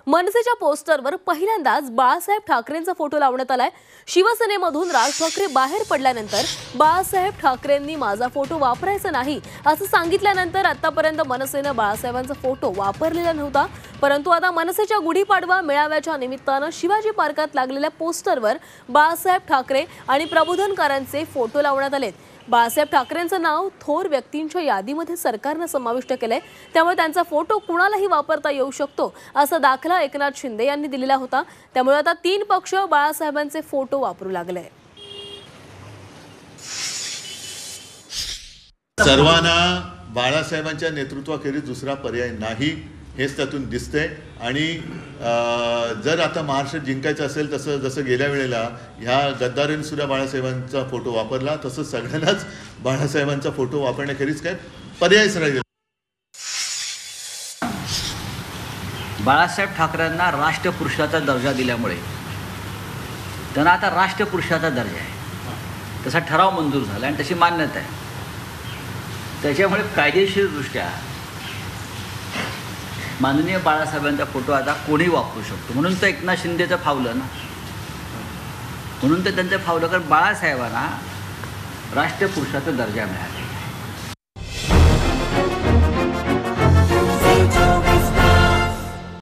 मनसेच्या पोस्टरवर पहिल्यांदाच बाळासाहेब ठाकरेंचा फोटो लावण्यात आलाय। शिवसेनेमधून राज ठाकरे बाहेर पडल्यानंतर बाळासाहेब ठाकरेंनी माझा फोटो वापरायचा नाही असं सांगितल्यानंतर आतापर्यंत मनसेने बाळासाहेबांचा फोटो वापरलेला नव्हता, परंतु आता मनसेच्या गुढीपाडवा मेळाव्याच्या निमित्तानं शिवाजी पार्कात लागलेल्या पोस्टरवर बाळासाहेब ठाकरे आणि प्रबोधनकारांचे फोटो लावण्यात आलेत। बाळासाहेब ठाकरेंचं नाव थोर व्यक्तींच्या यादीमध्ये सरकारने समाविष्ट केलंय, त्यामुळे त्यांचा फोटो कुणालाही वापरता येऊ शकतो असा दाखला एकनाथ शिंदे यांनी दिलेला होता। त्यामुळे आता 3 पक्ष बाळासाहेबांचे फोटो वापरू लागले। सर्वांना बाळासाहेबांच्या नेतृत्वाखेरीज दुसरा पर्याय नाही हेच त्यातून दिसते। आणि जर आता महाराष्ट्र जिंकायचं असेल तसं जसं गेल्या वेळेला ह्या गद्दारीने सुद्धा बाळासाहेबांचा फोटो वापरला, तसं सगळ्यांनाच बाळासाहेबांचा फोटो वापरण्याखेरीज काय पर्यायच राहिला। बाळासाहेब ठाकरेंना राष्ट्रपुरुषाचा दर्जा दिल्यामुळे त्यांना आता राष्ट्रपुरुषाचा दर्जा आहे, तसा ठराव मंजूर झाला आणि तशी मान्यता आहे। त्याच्यामुळे कायदेशीरदृष्ट्या माननीय बाळासाहेबांचा फोटो आता कोणी वापरू शकतो, म्हणून तर एकनाथ शिंदेचं फावलं ना, म्हणून तर त्यांचं फावलं, कारण बाळासाहेबांना राष्ट्रपुरुषाचा दर्जा मिळाला।